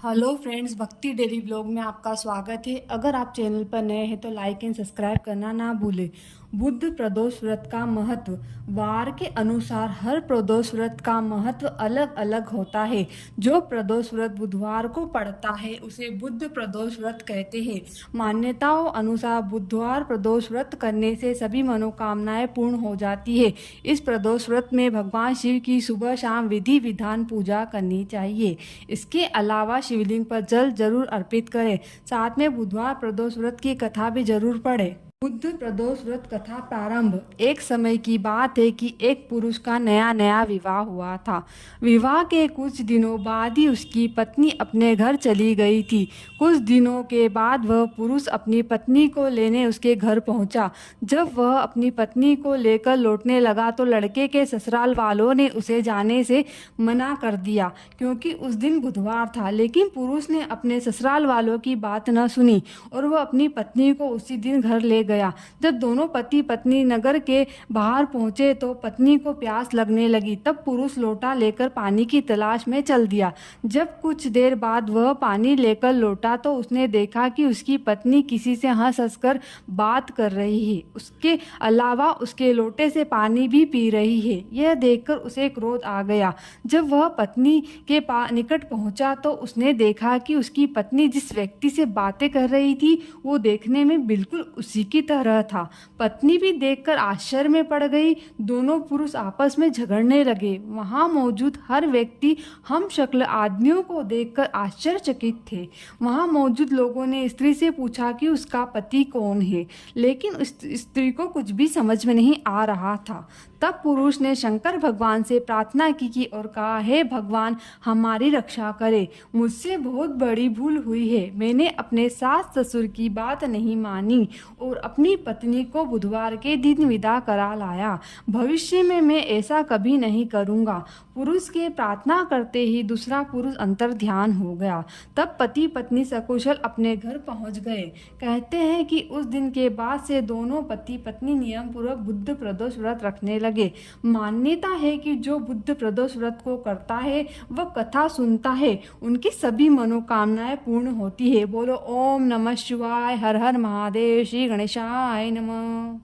Hello friends, भक्ति daily blog में आपका स्वागत है। अगर आप चैनल पर नए हैं तो लाइक एंड सब्सक्राइब करना ना भूलें। बुध प्रदोष व्रत का महत्व। वार के अनुसार हर प्रदोष व्रत का महत्व अलग अलग होता है। जो प्रदोष व्रत बुधवार को पड़ता है उसे बुध प्रदोष व्रत कहते हैं। मान्यताओं अनुसार बुधवार प्रदोष व्रत करने से सभी मनोकामनाएं पूर्ण हो जाती है। इस प्रदोष व्रत में भगवान शिव की सुबह शाम विधि विधान पूजा करनी चाहिए। इसके अलावा शिवलिंग पर जल जरूर अर्पित करें। साथ में बुधवार प्रदोष व्रत की कथा भी जरूर पढ़ें। बुद्ध प्रदोष व्रत कथा प्रारंभ। एक समय की बात है कि एक पुरुष का नया नया विवाह हुआ था। विवाह के कुछ दिनों बाद ही उसकी पत्नी अपने घर चली गई थी। कुछ दिनों के बाद वह पुरुष अपनी पत्नी को लेने उसके घर पहुंचा। जब वह अपनी पत्नी को लेकर लौटने लगा तो लड़के के ससुराल वालों ने उसे जाने से मना कर दिया क्योंकि उस दिन बुधवार था। लेकिन पुरुष ने अपने ससुराल वालों की बात न सुनी और वह अपनी पत्नी को उसी दिन घर ले गया। जब दोनों पति पत्नी नगर के बाहर पहुंचे तो पत्नी को प्यास लगने लगी। तब पुरुष लोटा लेकर पानी की तलाश में चल दिया। जब कुछ देर बाद वह पानी लेकर लौटा तो उसने देखा कि उसकी पत्नी किसी से हंस हंस कर बात कर रही है। उसके अलावा उसके लोटे से पानी भी पी रही है। यह देखकर उसे क्रोध आ गया। जब वह पत्नी के निकट पहुंचा तो उसने देखा कि उसकी पत्नी जिस व्यक्ति से बातें कर रही थी वो देखने में बिल्कुल उसी की तरह था। पत्नी भी देखकर आश्चर्य में पड़ गई। दोनों पुरुष आपस में झगड़ने लगे। वहां मौजूद हर व्यक्ति हम शक्ल आदमियों को देखकर आश्चर्यचकित थे। वहां मौजूद लोगों ने स्त्री से पूछा कि उसका पति कौन है, लेकिन उस स्त्री को कुछ भी समझ में नहीं आ रहा था। तब पुरुष ने शंकर भगवान से प्रार्थना की और कहा, हे भगवान, हमारी रक्षा करे। मुझसे बहुत बड़ी भूल हुई है। मैंने अपने सास ससुर की बात नहीं मानी और अपनी पत्नी को बुधवार के दिन विदा करा लाया। भविष्य में मैं ऐसा कभी नहीं करूँगा। पुरुष के प्रार्थना करते ही दूसरा पुरुष अंतर ध्यान हो गया। तब पति पत्नी सकुशल अपने घर पहुंच गए। कहते हैं कि उस दिन के बाद से दोनों पति पत्नी नियम पूर्वक बुध प्रदोष व्रत रखने लगे। मान्यता है कि जो बुध प्रदोष व्रत को करता है वह कथा सुनता है, उनकी सभी मनोकामनाएं पूर्ण होती है। बोलो ओम नमः शिवाय, हर हर महादेव, श्री गणेशाय नमः।